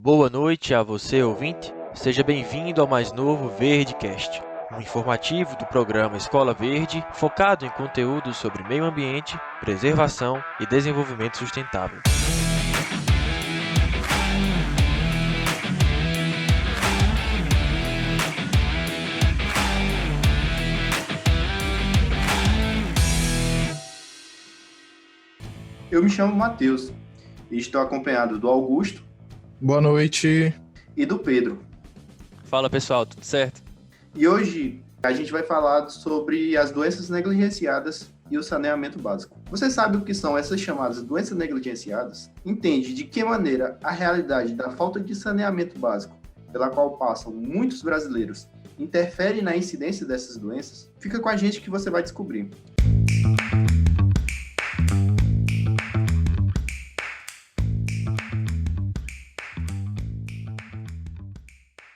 Boa noite a você, ouvinte. Seja bem-vindo ao mais novo VerdeCast, um informativo do programa Escola Verde, focado em conteúdos sobre meio ambiente, preservação e desenvolvimento sustentável. Eu me chamo Matheus e estou acompanhado do Augusto Boa noite. e do Pedro. Fala pessoal, tudo certo? E hoje a gente vai falar sobre as doenças negligenciadas e o saneamento básico. Você sabe o que são essas chamadas doenças negligenciadas? Entende de que maneira a realidade da falta de saneamento básico, pela qual passam muitos brasileiros, interfere na incidência dessas doenças? Fica com a gente que você vai descobrir.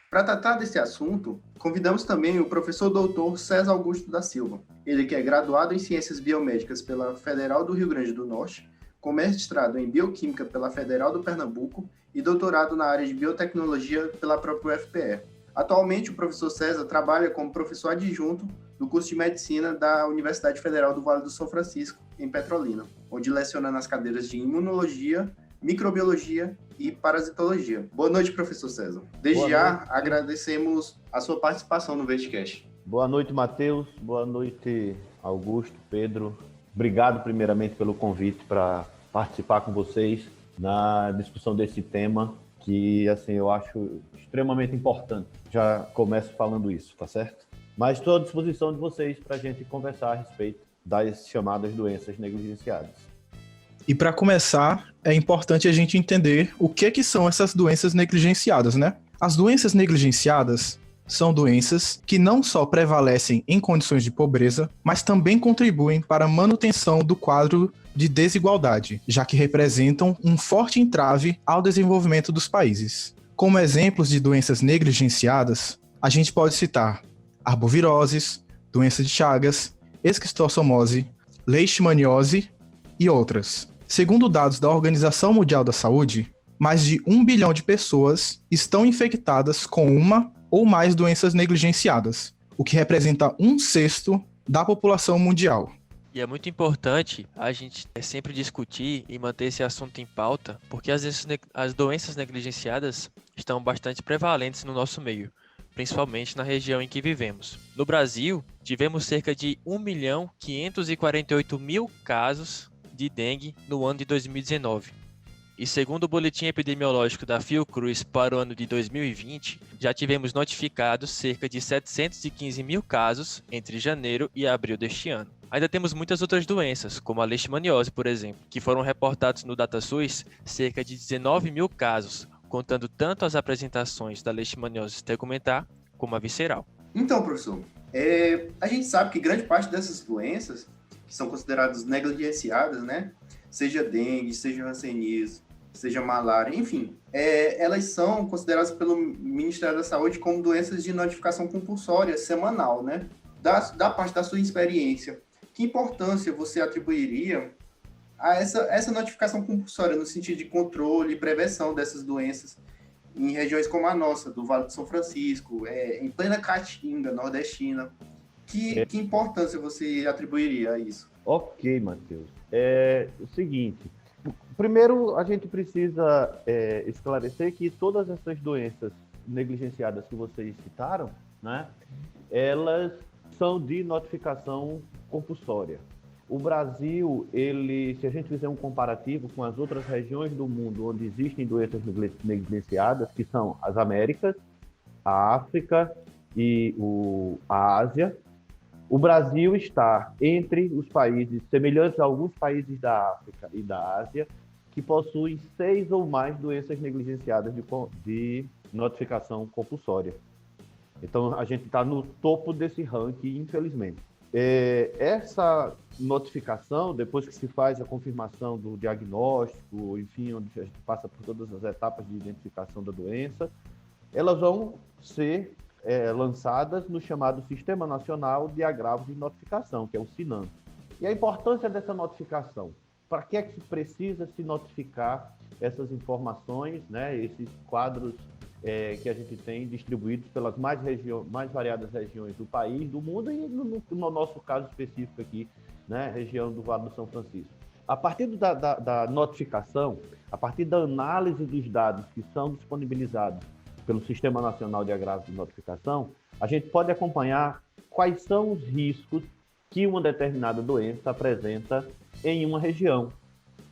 Para tratar desse assunto, convidamos também o professor doutor César Augusto da Silva. Ele que é graduado em Ciências Biomédicas pela Federal do Rio Grande do Norte, com mestrado em Bioquímica pela Federal do Pernambuco e doutorado na área de Biotecnologia pela própria UFPE. Atualmente, o professor César trabalha como professor adjunto do curso de Medicina da Universidade Federal do Vale do São Francisco, em Petrolina, onde leciona nas cadeiras de Imunologia, Microbiologia e Parasitologia. Boa noite, professor César. Desde já, agradecemos a sua participação no VerdeCast. Boa noite, Matheus. Boa noite, Augusto, Pedro. Obrigado, primeiramente, pelo convite para participar com vocês na discussão desse tema, que, assim, eu acho extremamente importante. Já começo falando isso, tá certo? Mas estou à disposição de vocês para a gente conversar a respeito das chamadas doenças negligenciadas. E para começar, é importante a gente entender o que são essas doenças negligenciadas, né? As doenças negligenciadas são doenças que não só prevalecem em condições de pobreza, mas também contribuem para a manutenção do quadro de desigualdade, já que representam um forte entrave ao desenvolvimento dos países. Como exemplos de doenças negligenciadas, a gente pode citar arboviroses, doença de Chagas, esquistossomose, leishmaniose e outras. Segundo dados da Organização Mundial da Saúde, mais de 1 bilhão de pessoas estão infectadas com uma ou mais doenças negligenciadas, o que representa 1/6 da população mundial. E é muito importante a gente sempre discutir e manter esse assunto em pauta, porque às vezes as doenças negligenciadas estão bastante prevalentes no nosso meio, principalmente na região em que vivemos. No Brasil, tivemos cerca de 1.548.000 casos de dengue no ano de 2019. E segundo o boletim epidemiológico da Fiocruz para o ano de 2020, já tivemos notificados cerca de 715.000 casos entre janeiro e abril deste ano. Ainda temos muitas outras doenças, como a leishmaniose, por exemplo, que foram reportados no DataSUS cerca de 19.000 casos, contando tanto as apresentações da leishmaniose tegumentar como a visceral. Então, professor, a gente sabe que grande parte dessas doenças que são consideradas negligenciadas, né? Seja dengue, seja hanseníase, seja malária, enfim, elas são consideradas pelo Ministério da Saúde como doenças de notificação compulsória semanal, né? Da parte da sua experiência, que importância você atribuiria a essa notificação compulsória no sentido de controle e prevenção dessas doenças em regiões como a nossa, do Vale do São Francisco, em plena caatinga nordestina? Que importância você atribuiria a isso? Ok, Matheus. É o seguinte, primeiro a gente precisa esclarecer que todas essas doenças negligenciadas que vocês citaram, né, elas são de notificação compulsória. O Brasil, se a gente fizer um comparativo com as outras regiões do mundo onde existem doenças negligenciadas, que são as Américas, a África e a Ásia, o Brasil está entre os países semelhantes a alguns países da África e da Ásia que possuem 6 ou mais doenças negligenciadas de notificação compulsória. Então, a gente está no topo desse ranking, infelizmente. Essa notificação, depois que se faz a confirmação do diagnóstico, enfim, onde a gente passa por todas as etapas de identificação da doença, elas vão ser lançadas no chamado Sistema Nacional de Agravos de Notificação, que é o SINAM. E a importância dessa notificação? para que é que precisa se notificar essas informações, né, esses quadros que a gente tem distribuídos pelas mais variadas regiões do país, do mundo e no nosso caso específico aqui, né, região do Vale do São Francisco. A partir da notificação, a partir da análise dos dados que são disponibilizados pelo Sistema Nacional de Agravos de Notificação, a gente pode acompanhar quais são os riscos que uma determinada doença apresenta em uma região.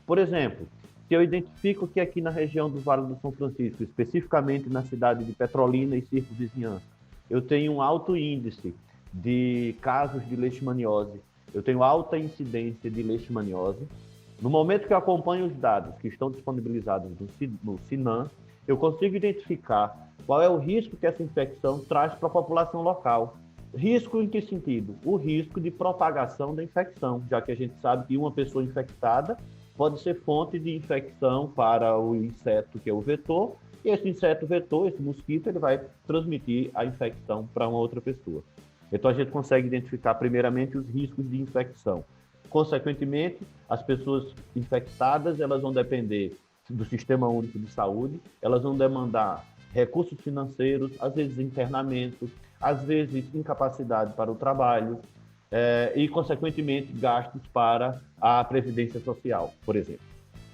Por exemplo, se eu identifico que aqui na região do Vale do São Francisco, especificamente na cidade de Petrolina e circunvizinhança, eu tenho um alto índice de casos de leishmaniose, eu tenho alta incidência de leishmaniose. No momento que eu acompanho os dados que estão disponibilizados no SINAM, eu consigo identificar qual é o risco que essa infecção traz para a população local. Risco em que sentido? O risco de propagação da infecção, já que a gente sabe que uma pessoa infectada pode ser fonte de infecção para o inseto que é o vetor, e esse inseto vetor, esse mosquito, ele vai transmitir a infecção para uma outra pessoa. Então a gente consegue identificar primeiramente os riscos de infecção. Consequentemente, as pessoas infectadas, elas vão depender do Sistema Único de Saúde, elas vão demandar recursos financeiros, às vezes internamento, às vezes incapacidade para o trabalho e, consequentemente, gastos para a Previdência Social, por exemplo.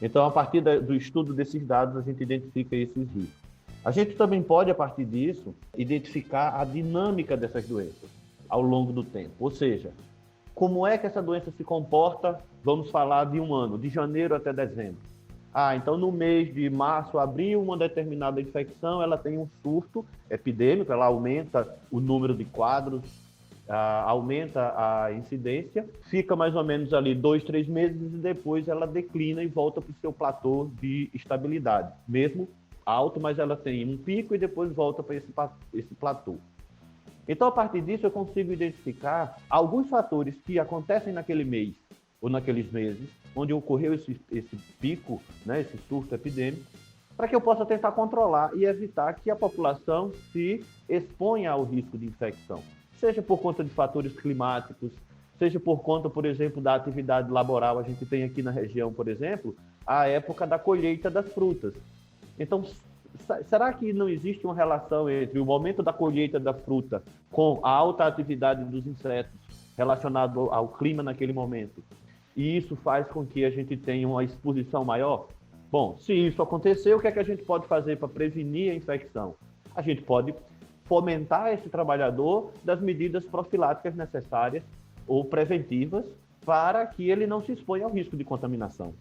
Então, a partir do estudo desses dados, a gente identifica esses riscos. A gente também pode, a partir disso, identificar a dinâmica dessas doenças ao longo do tempo. Ou seja, como é que essa doença se comporta, vamos falar de um ano, de janeiro até dezembro. Então no mês de março, abril, uma determinada infecção, ela tem um surto epidêmico, ela aumenta o número de quadros, aumenta a incidência, fica mais ou menos ali 2, 3 meses e depois ela declina e volta para o seu platô de estabilidade. Mesmo alto, mas ela tem um pico e depois volta para esse platô. Então, a partir disso, eu consigo identificar alguns fatores que acontecem naquele mês ou naqueles meses, onde ocorreu esse pico, né, esse surto epidêmico, para que eu possa tentar controlar e evitar que a população se exponha ao risco de infecção. Seja por conta de fatores climáticos, seja por conta, por exemplo, da atividade laboral. A gente tem aqui na região, por exemplo, a época da colheita das frutas. Então, será que não existe uma relação entre o momento da colheita da fruta com a alta atividade dos insetos relacionado ao clima naquele momento? E isso faz com que a gente tenha uma exposição maior? Bom, se isso acontecer, o que é que a gente pode fazer para prevenir a infecção? A gente pode fomentar esse trabalhador das medidas profiláticas necessárias ou preventivas para que ele não se exponha ao risco de contaminação.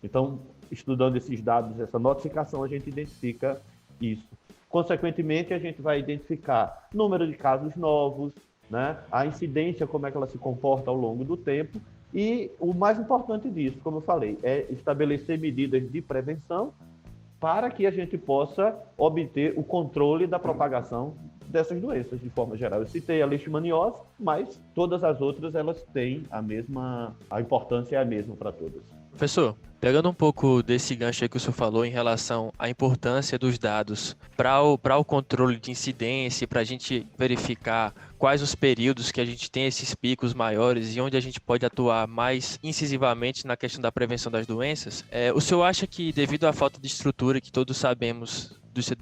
Então, estudando esses dados, essa notificação, a gente identifica isso. Consequentemente, a gente vai identificar número de casos novos, né? A incidência, como é que ela se comporta ao longo do tempo, e o mais importante disso, como eu falei, é estabelecer medidas de prevenção para que a gente possa obter o controle da propagação dessas doenças de forma geral. Eu citei a leishmaniose, mas todas as outras elas têm a importância é a mesma para todas. Professor, pegando um pouco desse gancho aí que o senhor falou em relação à importância dos dados para o controle de incidência, para a gente verificar quais os períodos que a gente tem esses picos maiores e onde a gente pode atuar mais incisivamente na questão da prevenção das doenças, o senhor acha que, devido à falta de estrutura que todos sabemos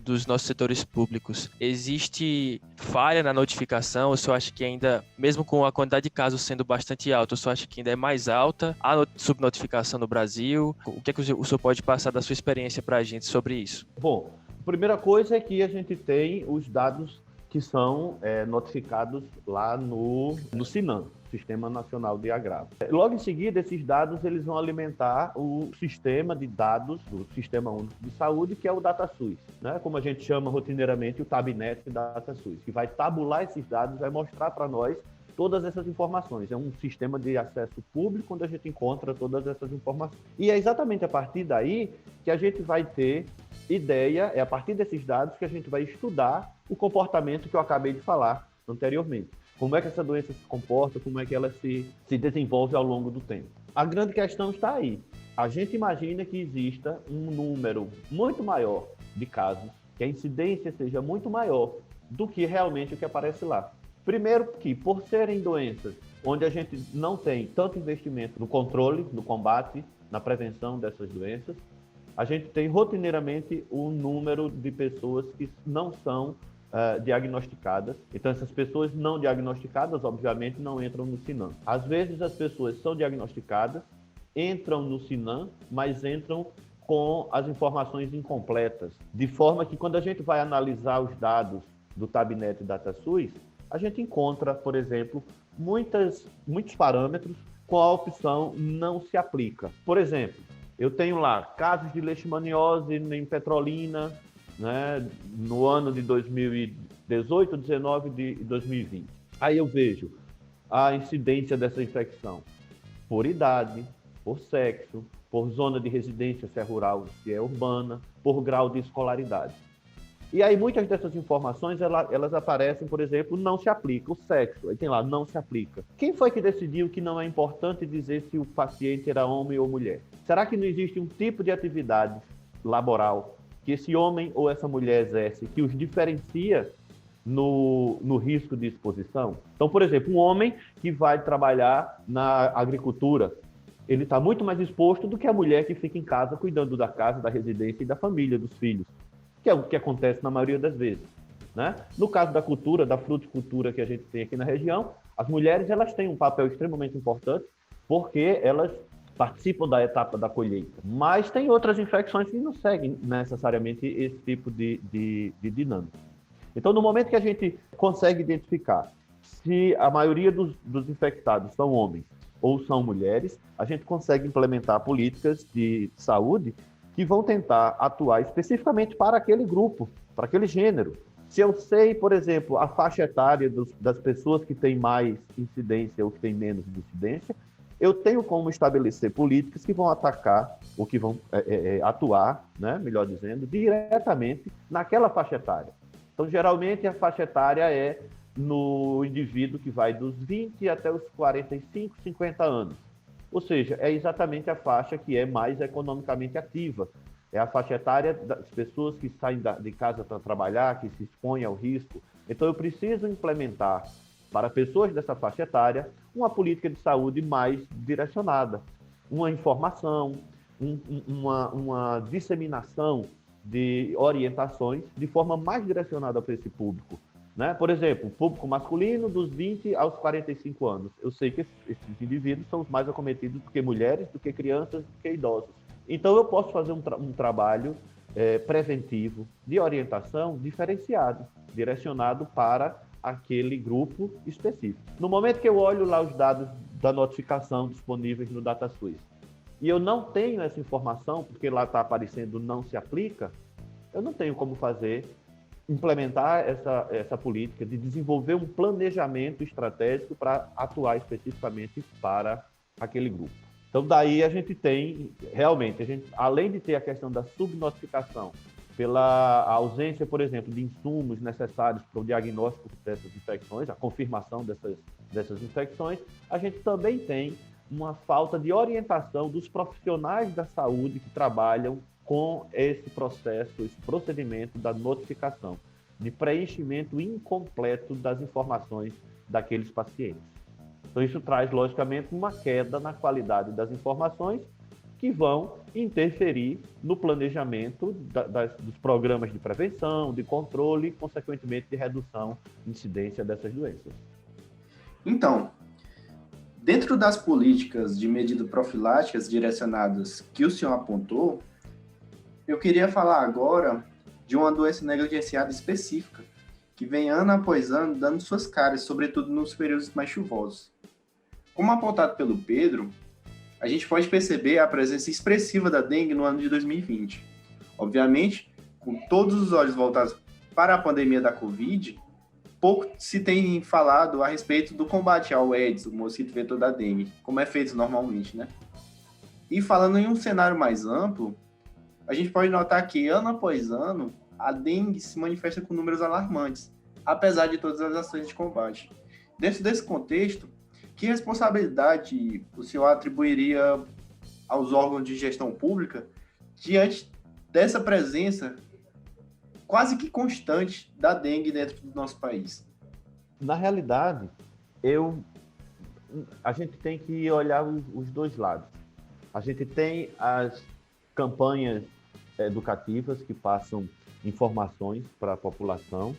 dos nossos setores públicos, existe falha na notificação? O senhor acha que ainda, mesmo com a quantidade de casos sendo bastante alta, o senhor acha que ainda é mais alta a subnotificação no Brasil? O que é que o senhor pode passar da sua experiência para a gente sobre isso? Bom, a primeira coisa é que a gente tem os dados que são notificados lá no SINAM, Sistema Nacional de Agravos. Logo em seguida, esses dados eles vão alimentar o sistema de dados do Sistema Único de Saúde, que é o DataSUS, né? Como a gente chama rotineiramente o Tabnet DataSUS, que vai tabular esses dados, vai mostrar para nós todas essas informações. É um sistema de acesso público onde a gente encontra todas essas informações. E é exatamente a partir daí que a gente vai ter ideia, é a partir desses dados que a gente vai estudar o comportamento que eu acabei de falar anteriormente. Como é que essa doença se comporta, como é que ela se desenvolve ao longo do tempo. A grande questão está aí. A gente imagina que exista um número muito maior de casos, que a incidência seja muito maior do que realmente o que aparece lá. Primeiro que, por serem doenças onde a gente não tem tanto investimento no controle, no combate, na prevenção dessas doenças, a gente tem rotineiramente um número de pessoas que não são diagnosticadas. Então, essas pessoas não diagnosticadas, obviamente, não entram no SINAM. Às vezes, as pessoas são diagnosticadas, entram no SINAM, mas entram com as informações incompletas, de forma que, quando a gente vai analisar os dados do Tabnet e DataSUS, a gente encontra, por exemplo, muitos parâmetros com a opção não se aplica. Por exemplo, eu tenho lá casos de leishmaniose em Petrolina, né, no ano de 2018, 19 e 2020. Aí eu vejo a incidência dessa infecção por idade, por sexo, por zona de residência, se é rural, se é urbana, por grau de escolaridade. E aí muitas dessas informações, elas aparecem, por exemplo, não se aplica. O sexo, aí tem lá, não se aplica. Quem foi que decidiu que não é importante dizer se o paciente era homem ou mulher? Será que não existe um tipo de atividade laboral que esse homem ou essa mulher exerce que os diferencia no risco de exposição? Então, por exemplo, um homem que vai trabalhar na agricultura, ele está muito mais exposto do que a mulher que fica em casa cuidando da casa, da residência e da família, dos filhos, que é o que acontece na maioria das vezes, né? No caso da cultura, da fruticultura que a gente tem aqui na região, as mulheres elas têm um papel extremamente importante porque elas participam da etapa da colheita. Mas tem outras infecções que não seguem necessariamente esse tipo de dinâmica. Então, no momento que a gente consegue identificar se a maioria dos infectados são homens ou são mulheres, a gente consegue implementar políticas de saúde que vão tentar atuar especificamente para aquele grupo, para aquele gênero. Se eu sei, por exemplo, a faixa etária das pessoas que têm mais incidência ou que têm menos incidência, eu tenho como estabelecer políticas que vão atacar, ou que vão atuar, né, melhor dizendo, diretamente naquela faixa etária. Então, geralmente, a faixa etária é no indivíduo que vai dos 20 até os 45, 50 anos. Ou seja, é exatamente a faixa que é mais economicamente ativa. É a faixa etária das pessoas que saem de casa para trabalhar, que se expõem ao risco. Então, eu preciso implementar para pessoas dessa faixa etária uma política de saúde mais direcionada, uma informação, uma disseminação de orientações de forma mais direcionada para esse público, né? Por exemplo, público masculino dos 20 aos 45 anos. Eu sei que esses indivíduos são os mais acometidos do que mulheres, do que crianças, do que idosos. Então, eu posso fazer um trabalho preventivo de orientação diferenciado, direcionado para aquele grupo específico. No momento que eu olho lá os dados da notificação disponíveis no DataSUS, e eu não tenho essa informação, porque lá está aparecendo não se aplica, eu não tenho como implementar essa política de desenvolver um planejamento estratégico para atuar especificamente para aquele grupo. Então, daí a gente tem, realmente, além de ter a questão da subnotificação, pela ausência, por exemplo, de insumos necessários para o diagnóstico dessas infecções, a confirmação dessas infecções, a gente também tem uma falta de orientação dos profissionais da saúde que trabalham com esse processo, esse procedimento da notificação, de preenchimento incompleto das informações daqueles pacientes. Então, isso traz, logicamente, uma queda na qualidade das informações que vão interferir no planejamento dos programas de prevenção, de controle e, consequentemente, de redução de incidência dessas doenças. Então, dentro das políticas de medidas profiláticas direcionadas que o senhor apontou, eu queria falar agora de uma doença negligenciada específica, que vem ano após ano dando suas caras, sobretudo nos períodos mais chuvosos. Como apontado pelo Pedro, a gente pode perceber a presença expressiva da dengue no ano de 2020. Obviamente, com todos os olhos voltados para a pandemia da Covid, pouco se tem falado a respeito do combate ao Aedes, o mosquito vetor da dengue, como é feito normalmente, né? E falando em um cenário mais amplo, a gente pode notar que, ano após ano, a dengue se manifesta com números alarmantes, apesar de todas as ações de combate. Dentro desse contexto, que responsabilidade o senhor atribuiria aos órgãos de gestão pública diante dessa presença quase que constante da dengue dentro do nosso país? Na realidade, a gente tem que olhar os dois lados. A gente tem as campanhas educativas que passam informações para a população.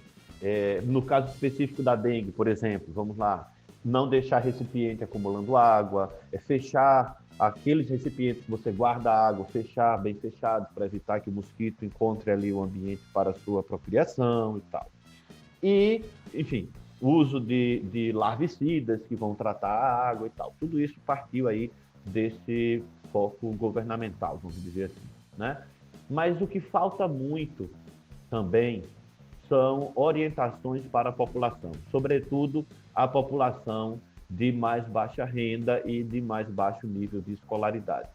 No caso específico da dengue, por exemplo, vamos lá, não deixar recipiente acumulando água, fechar aqueles recipientes que você guarda água, fechar bem fechados para evitar que o mosquito encontre ali o ambiente para a sua procriação e tal. E, enfim, o uso de larvicidas que vão tratar a água e tal. Tudo isso partiu aí desse foco governamental, vamos dizer assim, né? Mas o que falta muito também são orientações para a população, sobretudo a população de mais baixa renda e de mais baixo nível de escolaridade.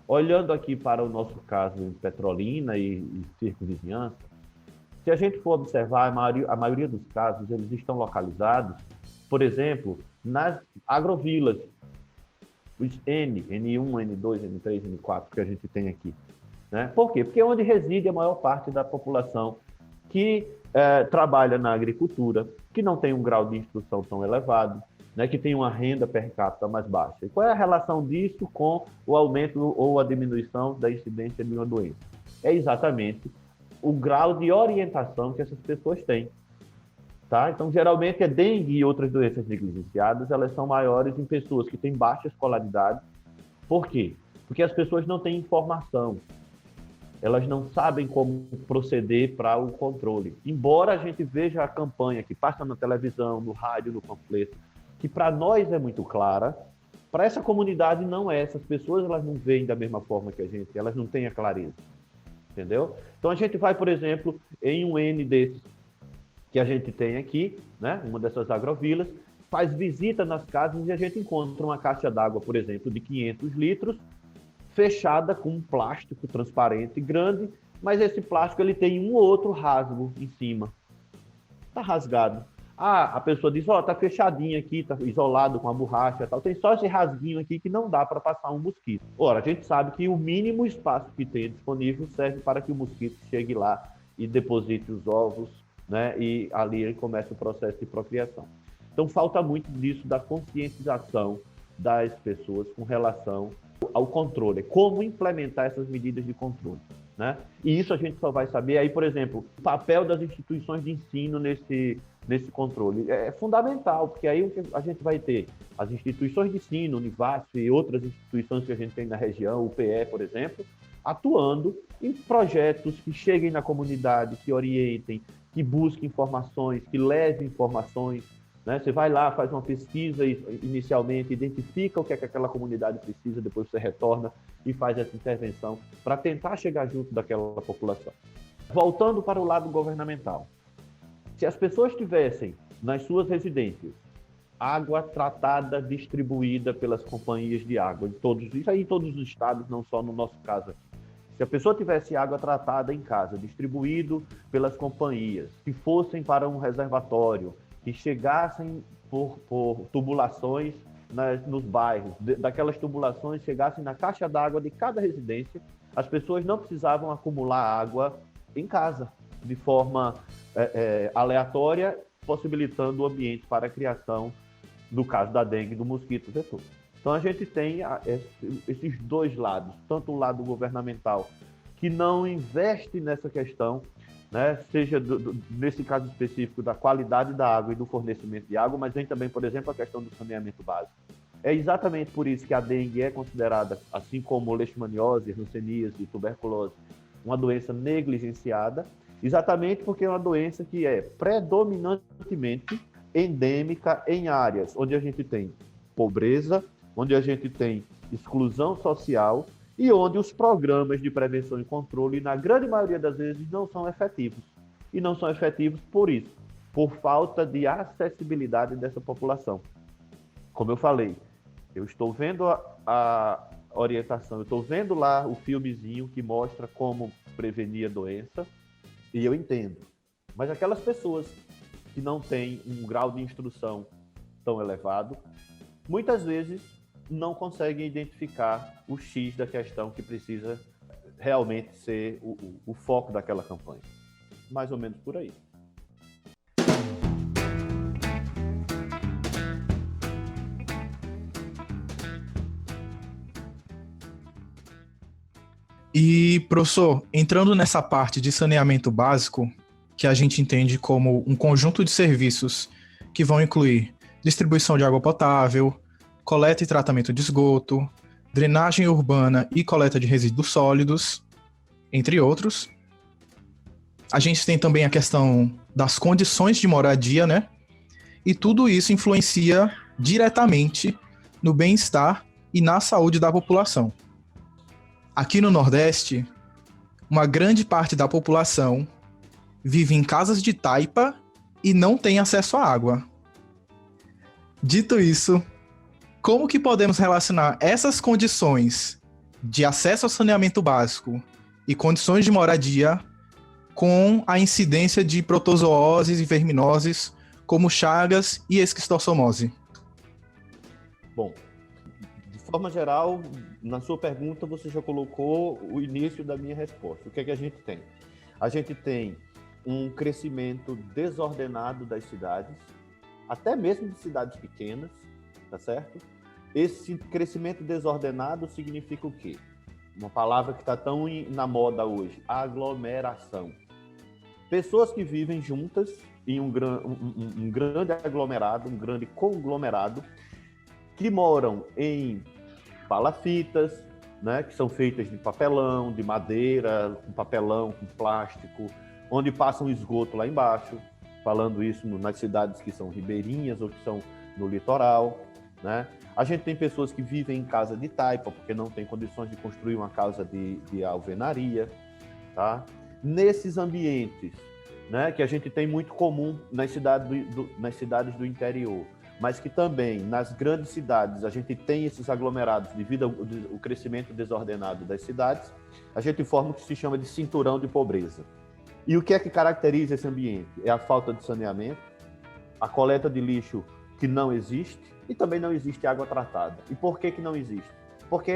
Olhando aqui para o nosso caso em Petrolina e circunvizinhança, se a gente for observar, a maioria dos casos, eles estão localizados, por exemplo, nas agrovilas, os N1, N2, N3, N4 que a gente tem aqui, né? Por quê? Porque é onde reside a maior parte da população que trabalha na agricultura, que não tem um grau de instrução tão elevado, né, que tem uma renda per capita mais baixa. E qual é a relação disso com o aumento ou a diminuição da incidência de uma doença? É exatamente o grau de orientação que essas pessoas têm. Tá? Então, geralmente, a dengue e outras doenças negligenciadas, elas são maiores em pessoas que têm baixa escolaridade. Por quê? Porque as pessoas não têm informação. Elas não sabem como proceder para o controle. Embora a gente veja a campanha que passa na televisão, no rádio, no panfleto, que para nós é muito clara, para essa comunidade não é. Essas pessoas elas não veem da mesma forma que a gente, elas não têm a clareza. Entendeu? Então a gente vai, por exemplo, em um N desses que a gente tem aqui, né, uma dessas agrovilas, faz visita nas casas e a gente encontra uma caixa d'água, por exemplo, de 500 litros, fechada com um plástico transparente grande, mas esse plástico ele tem um ou outro rasgo em cima. Está rasgado. A pessoa diz, tá fechadinho aqui, tá isolado com a borracha e tal. Tem só esse rasguinho aqui que não dá para passar um mosquito. Ora, a gente sabe que o mínimo espaço que tem disponível serve para que o mosquito chegue lá e deposite os ovos, né? E ali ele começa o processo de procriação. Então, falta muito disso da conscientização das pessoas com relação ao controle, como implementar essas medidas de controle, né? E isso a gente só vai saber aí, por exemplo, o papel das instituições de ensino nesse controle é fundamental, porque aí a gente vai ter as instituições de ensino, Univasf e outras instituições que a gente tem na região, o PE, por exemplo, atuando em projetos que cheguem na comunidade, que orientem, que busquem informações, que levem informações, né? Você vai lá, faz uma pesquisa inicialmente, identifica o que é que aquela comunidade precisa, depois você retorna e faz essa intervenção para tentar chegar junto daquela população. Voltando para o lado governamental. Se as pessoas tivessem nas suas residências água tratada, distribuída pelas companhias de água, isso aí em todos os estados, não só no nosso caso aqui. Se a pessoa tivesse água tratada em casa, distribuído pelas companhias, que fossem para um reservatório, que chegassem por tubulações nos bairros, daquelas tubulações chegassem na caixa d'água de cada residência, as pessoas não precisavam acumular água em casa, de forma aleatória, possibilitando o ambiente para a criação, no caso da dengue, do mosquito vetor. Então a gente tem esses dois lados, tanto o lado governamental, que não investe nessa questão, né, seja nesse caso específico da qualidade da água e do fornecimento de água, mas tem também, por exemplo, a questão do saneamento básico. É exatamente por isso que a dengue é considerada, assim como leishmaniose, hanseníase e tuberculose, uma doença negligenciada, exatamente porque é uma doença que é predominantemente endêmica em áreas onde a gente tem pobreza, onde a gente tem exclusão social e onde os programas de prevenção e controle, na grande maioria das vezes, não são efetivos. E não são efetivos por isso, por falta de acessibilidade dessa população. Como eu falei, eu estou vendo a orientação, eu estou vendo lá o filmezinho que mostra como prevenir a doença, e eu entendo. Mas aquelas pessoas que não têm um grau de instrução tão elevado, muitas vezes não conseguem identificar o X da questão que precisa realmente ser o foco daquela campanha. Mais ou menos por aí. E, professor, entrando nessa parte de saneamento básico, que a gente entende como um conjunto de serviços que vão incluir distribuição de água potável, coleta e tratamento de esgoto, drenagem urbana e coleta de resíduos sólidos, entre outros. A gente tem também a questão das condições de moradia, né? E tudo isso influencia diretamente no bem-estar e na saúde da população. Aqui no Nordeste, uma grande parte da população vive em casas de taipa e não tem acesso à água. Dito isso, como que podemos relacionar essas condições de acesso ao saneamento básico e condições de moradia com a incidência de protozooses e verminoses como chagas e esquistossomose? Bom, de forma geral, na sua pergunta você já colocou o início da minha resposta. O que é que a gente tem? A gente tem um crescimento desordenado das cidades, até mesmo de cidades pequenas, tá certo? Esse crescimento desordenado significa o quê? Uma palavra que está tão na moda hoje, aglomeração. Pessoas que vivem juntas em um grande aglomerado, um grande conglomerado, que moram em palafitas, né, que são feitas de papelão, de madeira, com papelão, com plástico, onde passa um esgoto lá embaixo, falando isso nas cidades que são ribeirinhas ou que são no litoral, né? A gente tem pessoas que vivem em casa de taipa, porque não tem condições de construir uma casa de alvenaria, tá? Nesses ambientes, né, que a gente tem muito comum nas cidades do interior, mas que também nas grandes cidades a gente tem esses aglomerados devido ao crescimento desordenado das cidades, a gente forma o que se chama de cinturão de pobreza. E o que é que caracteriza esse ambiente? É a falta de saneamento, a coleta de lixo que não existe e também não existe água tratada. E por que não existe? Porque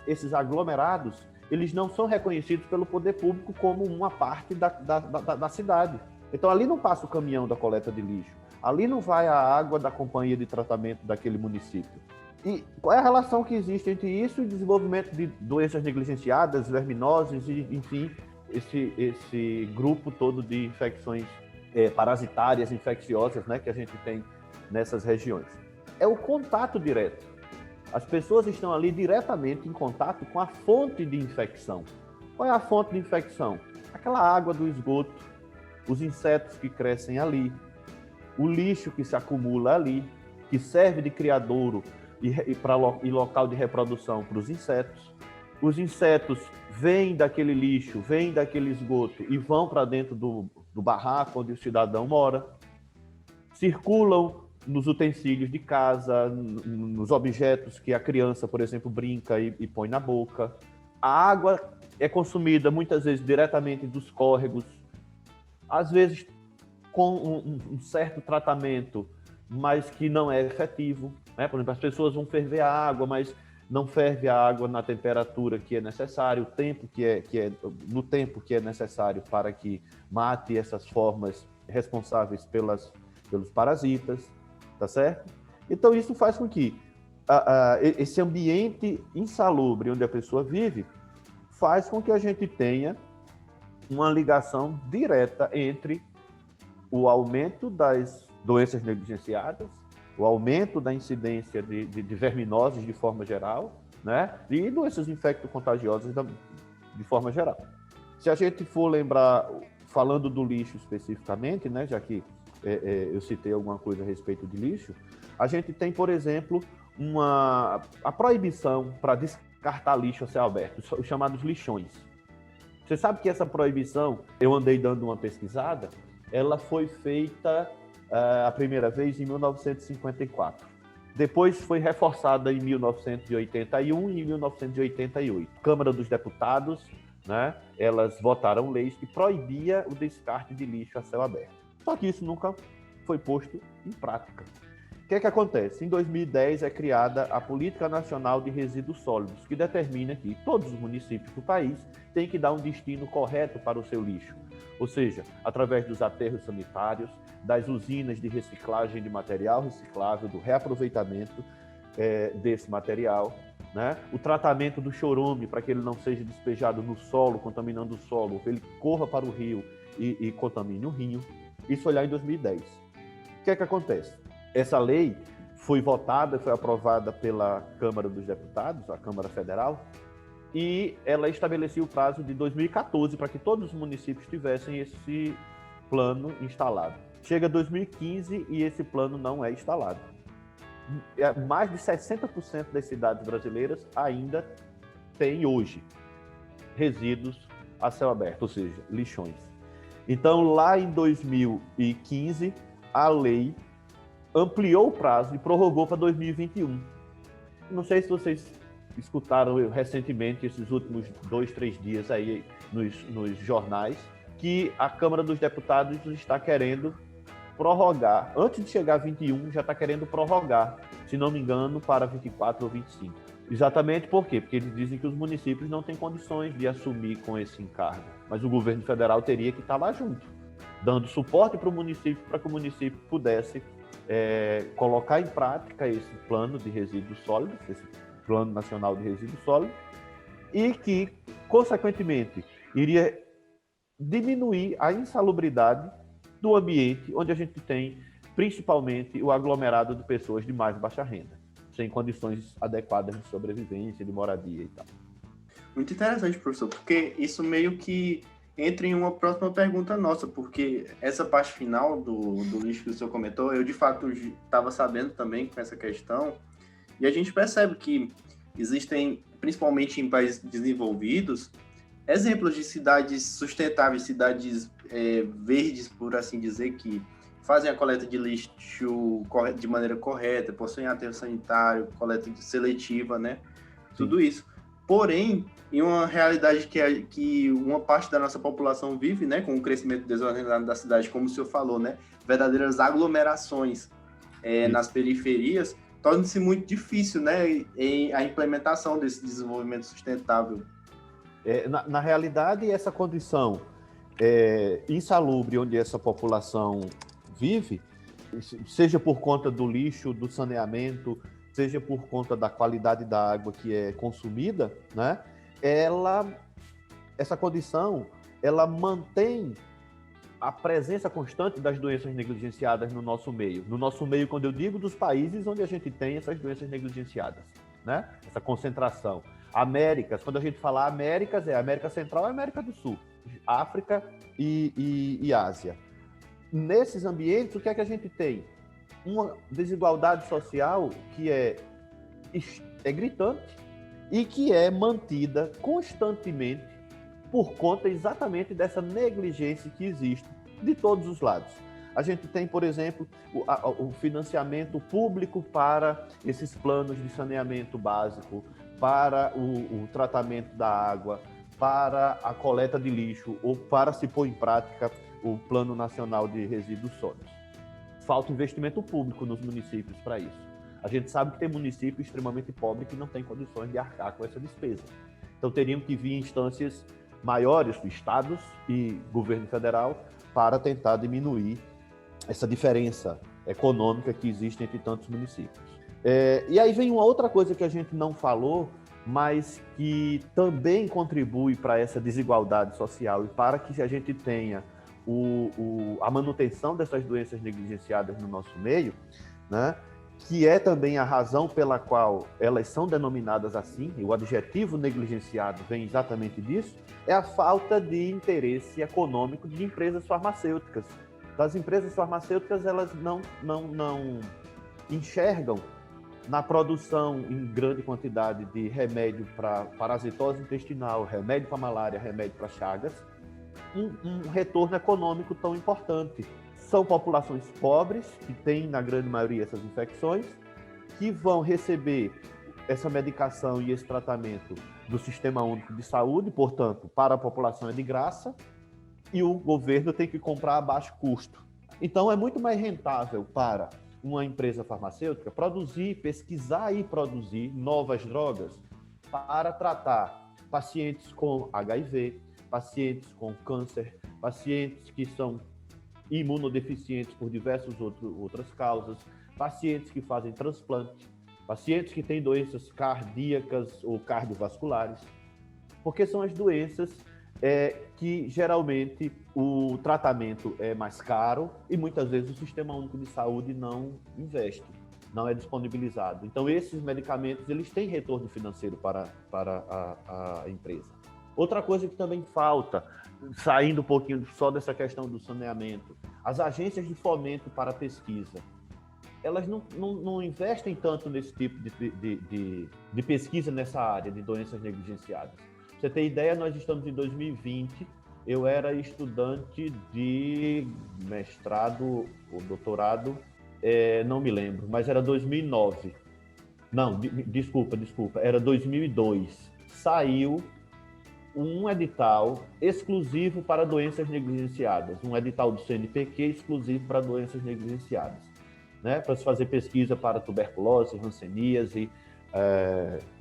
esses aglomerados, eles não são reconhecidos pelo poder público como uma parte da cidade. Então ali não passa o caminhão da coleta de lixo, ali não vai a água da companhia de tratamento daquele município. E qual é a relação que existe entre isso e o desenvolvimento de doenças negligenciadas, verminoses e, enfim, esse grupo todo de infecções parasitárias, infecciosas, né, que a gente tem nessas regiões? É o contato direto. As pessoas estão ali diretamente em contato com a fonte de infecção. Qual é a fonte de infecção? Aquela água do esgoto, os insetos que crescem ali, o lixo que se acumula ali, que serve de criadouro e local de reprodução para os insetos. Os insetos vêm daquele lixo, vêm daquele esgoto e vão para dentro do barraco onde o cidadão mora, circulam nos utensílios de casa, nos objetos que a criança, por exemplo, brinca e põe na boca. A água é consumida muitas vezes diretamente dos córregos, às vezes com um certo tratamento, mas que não é efetivo, né? Por exemplo, as pessoas vão ferver a água, mas não ferve a água na temperatura que é necessário, no tempo que é necessário para que mate essas formas responsáveis pelos parasitas, tá certo? Então isso faz com que esse ambiente insalubre onde a pessoa vive faz com que a gente tenha uma ligação direta entre o aumento das doenças negligenciadas, o aumento da incidência de verminoses de forma geral, né? E doenças infecto-contagiosas de forma geral. Se a gente for lembrar, falando do lixo especificamente, né, já que eu citei alguma coisa a respeito de lixo, a gente tem, por exemplo, a proibição para descartar lixo a céu aberto, os chamados lixões. Você sabe que essa proibição, eu andei dando uma pesquisada, ela foi feita a primeira vez em 1954. Depois foi reforçada em 1981 e em 1988. A Câmara dos Deputados, né, elas votaram leis que proibia o descarte de lixo a céu aberto. Só que isso nunca foi posto em prática. O que é que acontece? Em 2010 é criada a Política Nacional de Resíduos Sólidos, que determina que todos os municípios do país têm que dar um destino correto para o seu lixo. Ou seja, através dos aterros sanitários, das usinas de reciclagem de material reciclável, do reaproveitamento desse material, né? O tratamento do chorume para que ele não seja despejado no solo, contaminando o solo, ele corra para o rio e contamine o rio. Isso foi lá em 2010. O que é que acontece? Essa lei foi votada, foi aprovada pela Câmara dos Deputados, a Câmara Federal, e ela estabelecia o prazo de 2014 para que todos os municípios tivessem esse plano instalado. Chega 2015 e esse plano não é instalado. Mais de 60% das cidades brasileiras ainda têm hoje resíduos a céu aberto, ou seja, lixões. Então, lá em 2015, a lei ampliou o prazo e prorrogou para 2021. Não sei se vocês escutaram recentemente, esses últimos 2, 3 dias aí nos jornais, que a Câmara dos Deputados está querendo prorrogar, antes de chegar a 21, já está querendo prorrogar, se não me engano, para 24 ou 25. Exatamente por quê? Porque eles dizem que os municípios não têm condições de assumir com esse encargo, mas o governo federal teria que estar lá junto, dando suporte para o município, para que o município pudesse colocar em prática esse plano de resíduos sólidos, esse Plano Nacional de Resíduos Sólidos, e que, consequentemente, iria diminuir a insalubridade do ambiente onde a gente tem, principalmente, o aglomerado de pessoas de mais baixa renda, sem condições adequadas de sobrevivência, de moradia e tal. Muito interessante, professor, porque isso meio que entra em uma próxima pergunta nossa, porque essa parte final do lixo que o senhor comentou, eu de fato estava sabendo também com essa questão, e a gente percebe que existem, principalmente em países desenvolvidos, exemplos de cidades sustentáveis, cidades verdes, por assim dizer, que fazem a coleta de lixo de maneira correta, possuem aterro sanitário, coleta seletiva, né? Sim. Tudo isso. Porém, em uma realidade que uma parte da nossa população vive, né, com o crescimento desordenado da cidade, como o senhor falou, né, verdadeiras aglomerações nas periferias, torna-se muito difícil, né, a implementação desse desenvolvimento sustentável. Na realidade, essa condição insalubre onde essa população vive, seja por conta do lixo, do saneamento, seja por conta da qualidade da água que é consumida, né? Essa condição, ela mantém a presença constante das doenças negligenciadas no nosso meio. No nosso meio, quando eu digo dos países onde a gente tem essas doenças negligenciadas, né? Essa concentração. Américas, quando a gente fala Américas, é América Central e América do Sul, África e Ásia. Nesses ambientes, o que é que a gente tem? Uma desigualdade social que é gritante e que é mantida constantemente por conta exatamente dessa negligência que existe de todos os lados. A gente tem, por exemplo, o financiamento público para esses planos de saneamento básico, para o tratamento da água, para a coleta de lixo ou para se pôr em prática o Plano Nacional de Resíduos Sólidos. Falta investimento público nos municípios para isso. A gente sabe que tem município extremamente pobre que não tem condições de arcar com essa despesa. Então teriam que vir instâncias maiores, estados e governo federal, para tentar diminuir essa diferença econômica que existe entre tantos municípios. E aí vem uma outra coisa que a gente não falou, mas que também contribui para essa desigualdade social e para que a gente tenha a manutenção dessas doenças negligenciadas no nosso meio, né? Que é também a razão pela qual elas são denominadas assim, e o adjetivo negligenciado vem exatamente disso, é a falta de interesse econômico de empresas farmacêuticas. As empresas farmacêuticas, elas não enxergam na produção em grande quantidade de remédio para parasitose intestinal, remédio para malária, remédio para chagas, um retorno econômico tão importante. São populações pobres, que têm, na grande maioria, essas infecções, que vão receber essa medicação e esse tratamento do Sistema Único de Saúde, portanto, para a população é de graça, e o governo tem que comprar a baixo custo. Então, é muito mais rentável para uma empresa farmacêutica produzir, pesquisar e produzir novas drogas para tratar pacientes com HIV, pacientes com câncer, pacientes que são imunodeficientes por diversas outras causas, pacientes que fazem transplante. pacientes que têm doenças cardíacas ou cardiovasculares, porque são as doenças que geralmente o tratamento é mais caro e muitas vezes o Sistema Único de Saúde não investe, não é disponibilizado. Então, esses medicamentos eles têm retorno financeiro para a empresa. Outra coisa que também falta, saindo um pouquinho só dessa questão do saneamento, as agências de fomento para a pesquisa, elas não investem tanto nesse tipo de pesquisa nessa área de doenças negligenciadas. Pra você ter ideia, nós estamos em 2020, eu era estudante de mestrado ou doutorado, não me lembro, mas era 2009. Não, desculpa, era 2002. Saiu um edital exclusivo para doenças negligenciadas, um edital do CNPq exclusivo para doenças negligenciadas, né? Para se fazer pesquisa para tuberculose, hanseníase,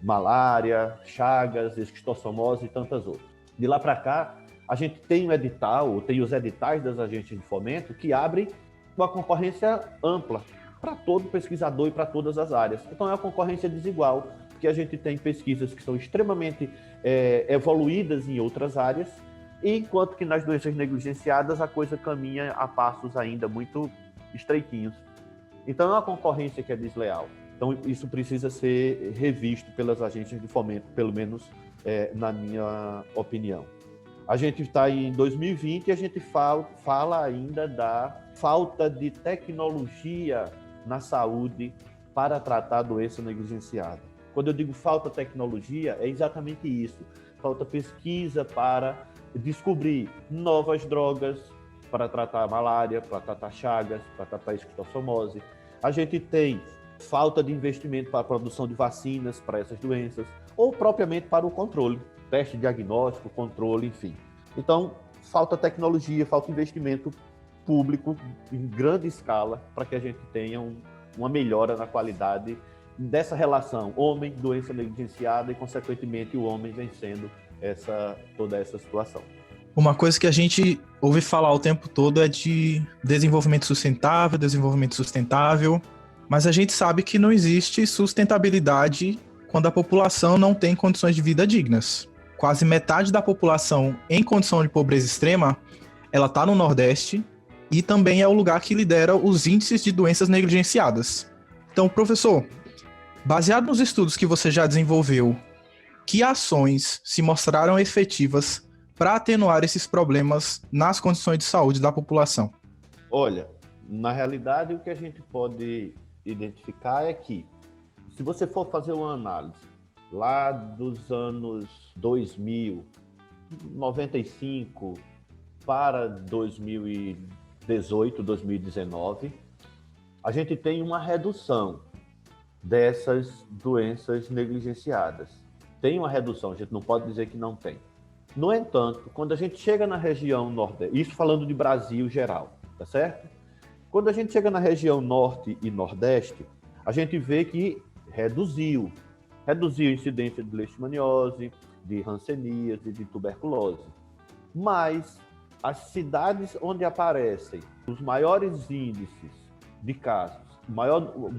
malária, chagas, esquistossomose e tantas outras. De lá para cá, a gente tem um edital, tem os editais das agências de fomento que abrem uma concorrência ampla para todo pesquisador e para todas as áreas. Então é uma concorrência desigual, porque a gente tem pesquisas que são extremamente evoluídas em outras áreas, enquanto que nas doenças negligenciadas a coisa caminha a passos ainda muito estreitinhos. Então é uma concorrência que é desleal. Então, isso precisa ser revisto pelas agências de fomento, pelo menos na minha opinião. A gente está em 2020 e a gente fala ainda da falta de tecnologia na saúde para tratar a doença negligenciada. Quando eu digo falta de tecnologia, é exatamente isso. Falta pesquisa para descobrir novas drogas para tratar a malária, para tratar chagas, para tratar a esquistossomose. A gente tem falta de investimento para a produção de vacinas para essas doenças, ou propriamente para o controle, teste diagnóstico, controle, enfim. Então, falta tecnologia, falta investimento público em grande escala para que a gente tenha uma melhora na qualidade dessa relação homem-doença negligenciada e, consequentemente, o homem vencendo toda essa situação. Uma coisa que a gente ouve falar o tempo todo é de desenvolvimento sustentável, mas a gente sabe que não existe sustentabilidade quando a população não tem condições de vida dignas. Quase metade da população em condição de pobreza extrema, ela está no Nordeste e também é o lugar que lidera os índices de doenças negligenciadas. Então, professor, baseado nos estudos que você já desenvolveu, que ações se mostraram efetivas para atenuar esses problemas nas condições de saúde da população? Olha, na realidade, o que a gente pode identificar é que, se você for fazer uma análise lá dos anos 2000, 95 para 2018, 2019, a gente tem uma redução dessas doenças negligenciadas. Tem uma redução, a gente não pode dizer que não tem. No entanto, quando a gente chega na região Nordeste, isso falando de Brasil geral, tá certo? Quando a gente chega na região Norte e Nordeste, a gente vê que reduziu a incidência de leishmaniose, de hanseníase, de tuberculose. Mas as cidades onde aparecem os maiores índices de casos,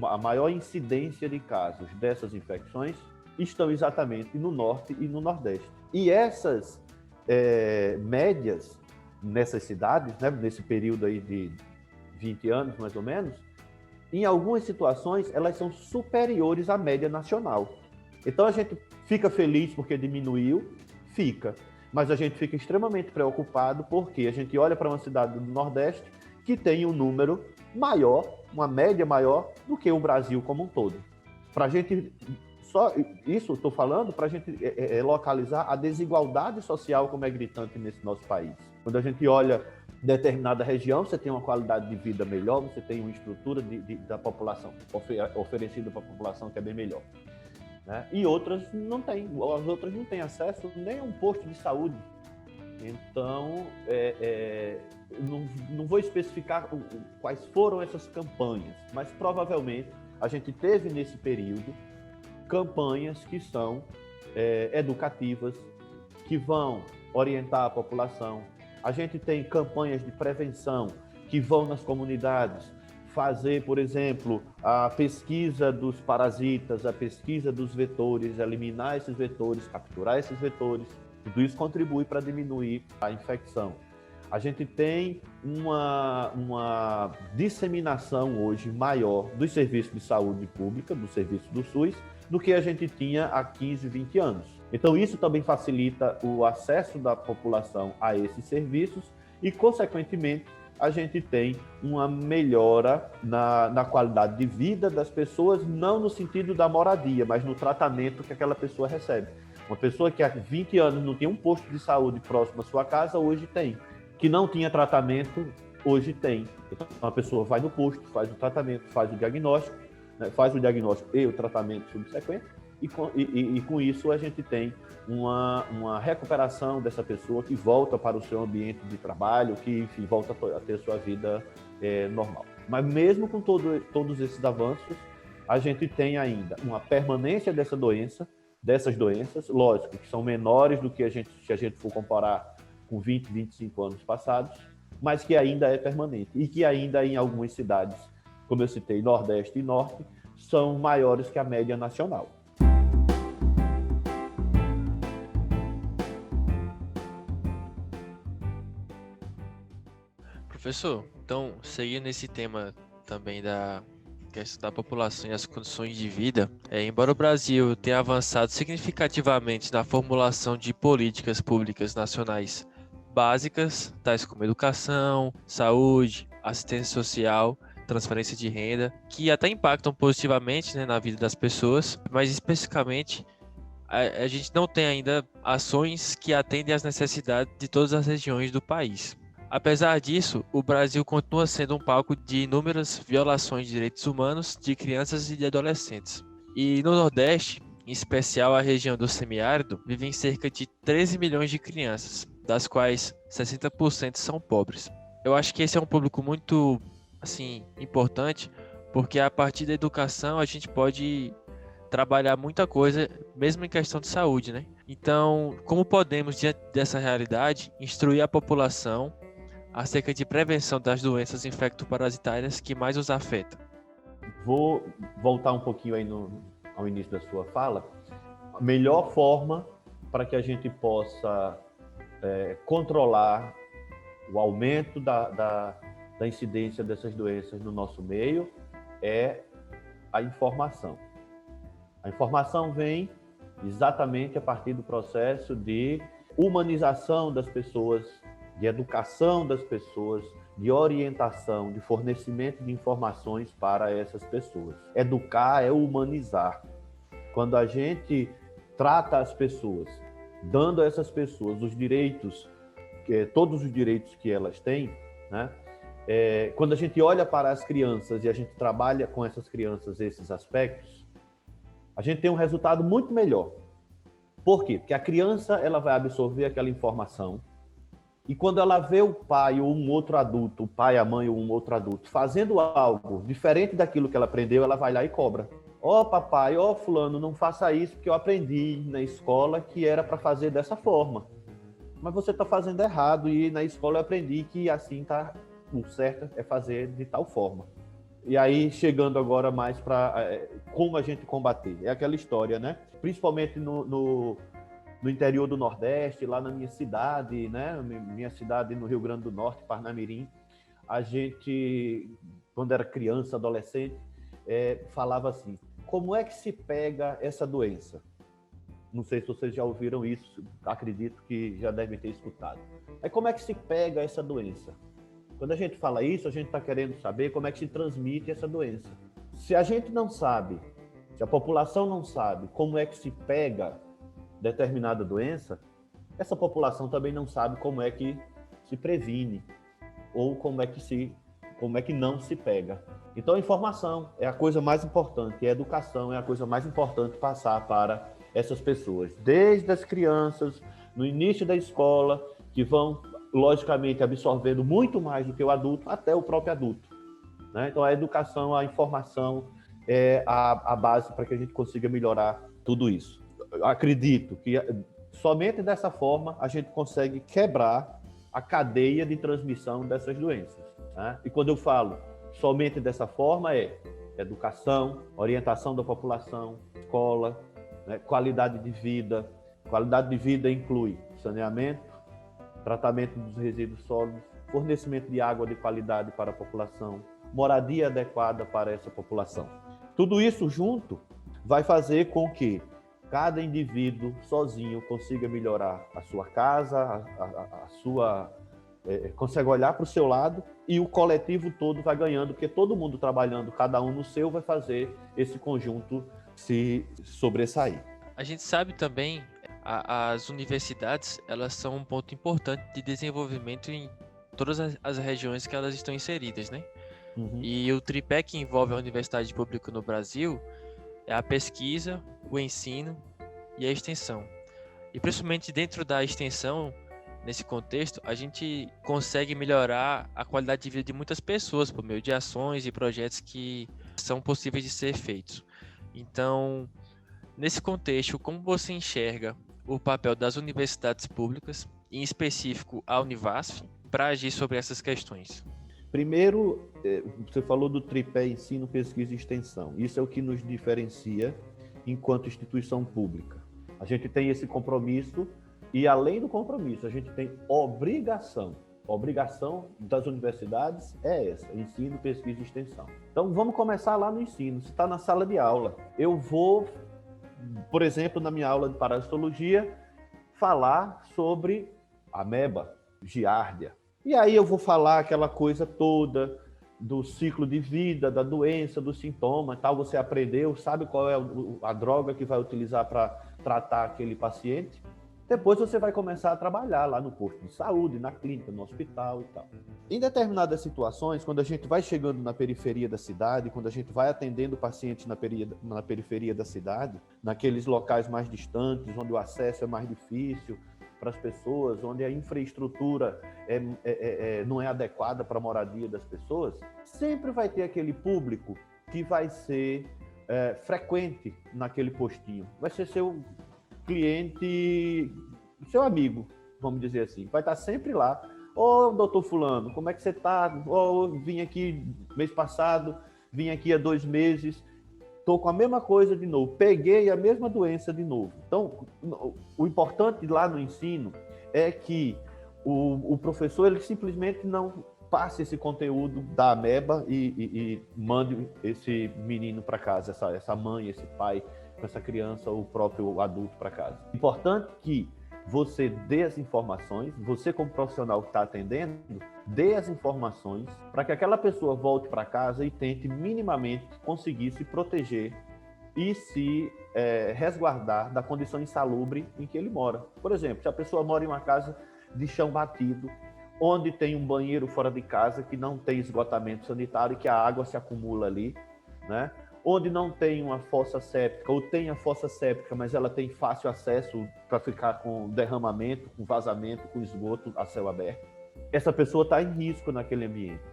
a maior incidência de casos dessas infecções estão exatamente no Norte e no Nordeste. E essas médias nessas cidades, né, nesse período aí de 20 anos, mais ou menos, em algumas situações, elas são superiores à média nacional. Então, a gente fica feliz porque diminuiu, mas a gente fica extremamente preocupado porque a gente olha para uma cidade do Nordeste que tem um número maior, uma média maior do que o Brasil como um todo. Para a gente, só isso estou falando para a gente localizar a desigualdade social como é gritante nesse nosso país. Quando a gente olha determinada região, você tem uma qualidade de vida melhor, você tem uma estrutura da população oferecida para a população que é bem melhor, né? E outras não têm, as outras não têm acesso nem a um posto de saúde. Então, não vou especificar quais foram essas campanhas, mas provavelmente a gente teve nesse período campanhas que são educativas, que vão orientar a população. A gente tem campanhas de prevenção que vão nas comunidades fazer, por exemplo, a pesquisa dos parasitas, a pesquisa dos vetores, eliminar esses vetores, capturar esses vetores, tudo isso contribui para diminuir a infecção. A gente tem uma disseminação hoje maior dos serviços de saúde pública, do serviço do SUS, do que a gente tinha há 15, 20 anos. Então, isso também facilita o acesso da população a esses serviços e, consequentemente, a gente tem uma melhora na qualidade de vida das pessoas, não no sentido da moradia, mas no tratamento que aquela pessoa recebe. Uma pessoa que há 20 anos não tinha um posto de saúde próximo à sua casa, hoje tem. Que não tinha tratamento, hoje tem. Então, a pessoa vai no posto, faz o tratamento, faz o diagnóstico, né? Faz o diagnóstico e o tratamento subsequente, e com isso a gente tem uma recuperação dessa pessoa que volta para o seu ambiente de trabalho, que, enfim, volta a ter sua vida normal. Mas mesmo com todos esses avanços, a gente tem ainda uma permanência dessas doenças, lógico, que são menores do que se a gente for comparar com 20, 25 anos passados, mas que ainda é permanente e que ainda em algumas cidades, como eu citei, Nordeste e Norte, são maiores que a média nacional. Professor, então, seguindo nesse tema também da questão da população e as condições de vida, embora o Brasil tenha avançado significativamente na formulação de políticas públicas nacionais básicas, tais como educação, saúde, assistência social, transferência de renda, que até impactam positivamente, né, na vida das pessoas, mas especificamente a gente não tem ainda ações que atendem às necessidades de todas as regiões do país. Apesar disso, o Brasil continua sendo um palco de inúmeras violações de direitos humanos de crianças e de adolescentes. E no Nordeste, em especial a região do semiárido, vivem cerca de 13 milhões de crianças, das quais 60% são pobres. Eu acho que esse é um público muito, importante, porque a partir da educação a gente pode trabalhar muita coisa, mesmo em questão de saúde, né? Então, como podemos, diante dessa realidade, instruir a população acerca de prevenção das doenças infectoparasitárias que mais os afetam? Vou voltar um pouquinho aí ao início da sua fala. A melhor forma para que a gente possa controlar o aumento da incidência dessas doenças no nosso meio é a informação. A informação vem exatamente a partir do processo de humanização das pessoas, de educação das pessoas, de orientação, de fornecimento de informações para essas pessoas. Educar é humanizar. Quando a gente trata as pessoas, dando a essas pessoas os direitos, todos os direitos que elas têm, né? Quando a gente olha para as crianças e a gente trabalha com essas crianças esses aspectos, a gente tem um resultado muito melhor. Por quê? Porque a criança ela vai absorver aquela informação e quando ela vê o pai ou um outro adulto, o pai, a mãe ou um outro adulto, fazendo algo diferente daquilo que ela aprendeu, ela vai lá e cobra. Ó, papai, ó, fulano, não faça isso porque eu aprendi na escola que era para fazer dessa forma. Mas você está fazendo errado e na escola eu aprendi que assim tá, o certo é fazer de tal forma. E aí, chegando agora mais para como a gente combater. É aquela história, né? Principalmente no interior do Nordeste, lá na minha cidade, né? Minha cidade no Rio Grande do Norte, Parnamirim, a gente, quando era criança, adolescente, falava assim, como é que se pega essa doença? Não sei se vocês já ouviram isso, acredito que já devem ter escutado. Como é que se pega essa doença? Quando a gente fala isso, a gente está querendo saber como é que se transmite essa doença. Se a gente não sabe, se a população não sabe como é que se pega determinada doença, essa população também não sabe como é que se previne ou como é que não se pega. Então a informação é a coisa mais importante, a educação é a coisa mais importante passar para essas pessoas, desde as crianças, no início da escola, que vão logicamente absorvendo muito mais do que o adulto, até o próprio adulto, né? Então a educação, a informação é a base para que a gente consiga melhorar tudo isso. Eu acredito que somente dessa forma a gente consegue quebrar a cadeia de transmissão dessas doenças, né? E quando eu falo somente dessa forma é educação, orientação da população, escola, né, qualidade de vida. Qualidade de vida inclui saneamento, tratamento dos resíduos sólidos, fornecimento de água de qualidade para a população, moradia adequada para essa população. Tudo isso junto vai fazer com que cada indivíduo sozinho consiga melhorar a sua casa, consegue olhar para o seu lado e o coletivo todo vai ganhando, porque todo mundo trabalhando, cada um no seu, vai fazer esse conjunto se sobressair. A gente sabe também, as universidades, elas são um ponto importante de desenvolvimento em todas as regiões que elas estão inseridas, né? Uhum. E o tripé que envolve a universidade pública no Brasil é a pesquisa, o ensino e a extensão. E principalmente dentro da extensão, nesse contexto, a gente consegue melhorar a qualidade de vida de muitas pessoas por meio de ações e projetos que são possíveis de ser feitos. Então, nesse contexto, como você enxerga o papel das universidades públicas, em específico a Univasf, para agir sobre essas questões? Primeiro, você falou do tripé ensino, pesquisa e extensão. Isso é o que nos diferencia enquanto instituição pública. A gente tem esse compromisso e, além do compromisso, a gente tem obrigação. A obrigação das universidades é essa, ensino, pesquisa e extensão. Então, vamos começar lá no ensino. Você está na sala de aula. Eu vou, por exemplo, na minha aula de parasitologia, falar sobre ameba, giardia. E aí eu vou falar aquela coisa toda do ciclo de vida, da doença, do sintoma, tal. Você aprendeu, sabe qual é a droga que vai utilizar para tratar aquele paciente. Depois você vai começar a trabalhar lá no posto de saúde, na clínica, no hospital e tal. Em determinadas situações, quando a gente vai chegando na periferia da cidade, quando a gente vai atendendo pacientes na periferia da cidade, naqueles locais mais distantes, onde o acesso é mais difícil para as pessoas, onde a infraestrutura não é adequada para a moradia das pessoas, sempre vai ter aquele público que vai ser frequente naquele postinho. Vai ser seu cliente, seu amigo, vamos dizer assim. Vai estar sempre lá. Ô, doutor fulano, como é que você está? Vim aqui mês passado, vim aqui há 2 meses, estou com a mesma coisa de novo, peguei a mesma doença de novo. Então, o importante lá no ensino é que o professor ele simplesmente não passe esse conteúdo da ameba e mande esse menino para casa, essa mãe, esse pai, com essa criança ou o próprio adulto para casa. Importante que você dê as informações, você como profissional que está atendendo, dê as informações para que aquela pessoa volte para casa e tente minimamente conseguir se proteger e se resguardar da condição insalubre em que ele mora. Por exemplo, se a pessoa mora em uma casa de chão batido, onde tem um banheiro fora de casa que não tem esgotamento sanitário e que a água se acumula ali, né? Onde não tem uma fossa séptica, ou tem a fossa séptica, mas ela tem fácil acesso para ficar com derramamento, com vazamento, com esgoto a céu aberto. Essa pessoa está em risco naquele ambiente.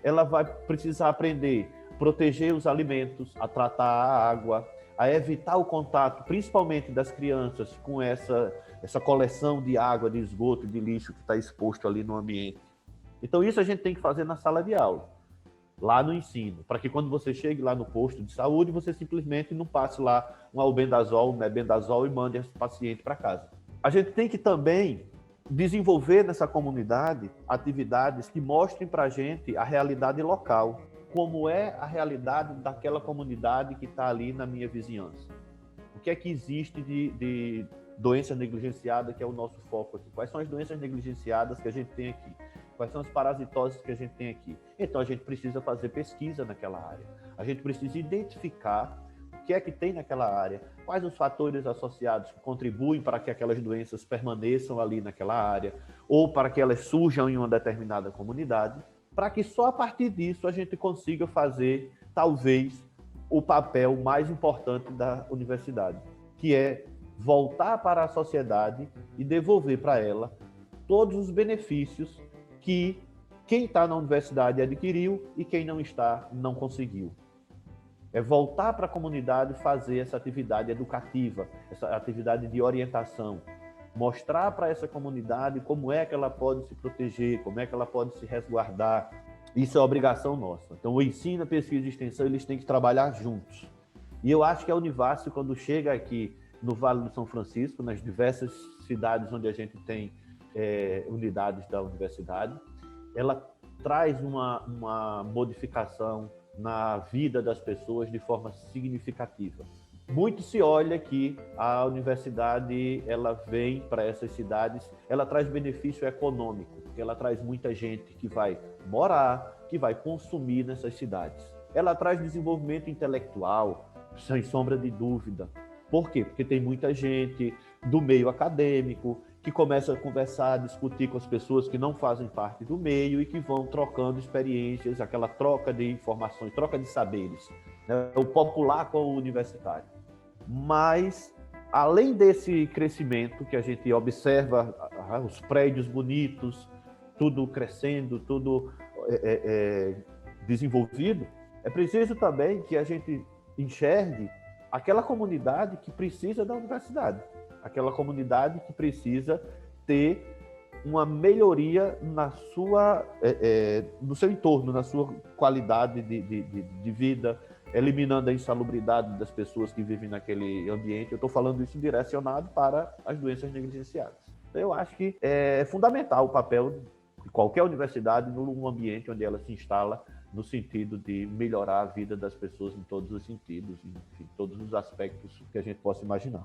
Ela vai precisar aprender a proteger os alimentos, a tratar a água, a evitar o contato, principalmente das crianças, com essa coleção de água, de esgoto, de lixo que está exposto ali no ambiente. Então isso a gente tem que fazer na sala de aula, lá no ensino, para que quando você chegue lá no posto de saúde, você simplesmente não passe lá um albendazol, um mebendazol e mande esse paciente para casa. A gente tem que também desenvolver nessa comunidade atividades que mostrem para a gente a realidade local, como é a realidade daquela comunidade que está ali na minha vizinhança. O que é que existe de doença negligenciada, que é o nosso foco aqui? Quais são as doenças negligenciadas que a gente tem aqui? Quais são as parasitoses que a gente tem aqui? Então, a gente precisa fazer pesquisa naquela área. A gente precisa identificar o que é que tem naquela área, quais os fatores associados que contribuem para que aquelas doenças permaneçam ali naquela área, ou para que elas surjam em uma determinada comunidade, para que só a partir disso a gente consiga fazer, talvez, o papel mais importante da universidade, que é voltar para a sociedade e devolver para ela todos os benefícios que quem está na universidade adquiriu e quem não está, não conseguiu. É voltar para a comunidade e fazer essa atividade educativa, essa atividade de orientação, mostrar para essa comunidade como é que ela pode se proteger, como é que ela pode se resguardar, Isso é obrigação nossa. Então, o ensino, a pesquisa e extensão, eles têm que trabalhar juntos. E eu acho que a Univasf, quando chega aqui no Vale do São Francisco, nas diversas cidades onde a gente tem unidades da universidade, ela traz uma modificação na vida das pessoas de forma significativa. Muito se olha que a universidade, ela vem para essas cidades, ela traz benefício econômico, porque ela traz muita gente que vai morar, que vai consumir nessas cidades. Ela traz desenvolvimento intelectual, sem sombra de dúvida. Por quê? Porque tem muita gente do meio acadêmico que começa a conversar, a discutir com as pessoas que não fazem parte do meio e que vão trocando experiências, aquela troca de informações, troca de saberes, né? O popular com o universitário. Mas, além desse crescimento que a gente observa, os prédios bonitos, tudo crescendo, tudo desenvolvido, é preciso também que a gente enxergue aquela comunidade que precisa da universidade, aquela comunidade que precisa ter uma melhoria no seu entorno, na sua qualidade de vida, eliminando a insalubridade das pessoas que vivem naquele ambiente. Eu estou falando isso direcionado para as doenças negligenciadas. Eu acho que é fundamental o papel de qualquer universidade num ambiente onde ela se instala, no sentido de melhorar a vida das pessoas em todos os sentidos, em todos os aspectos que a gente possa imaginar.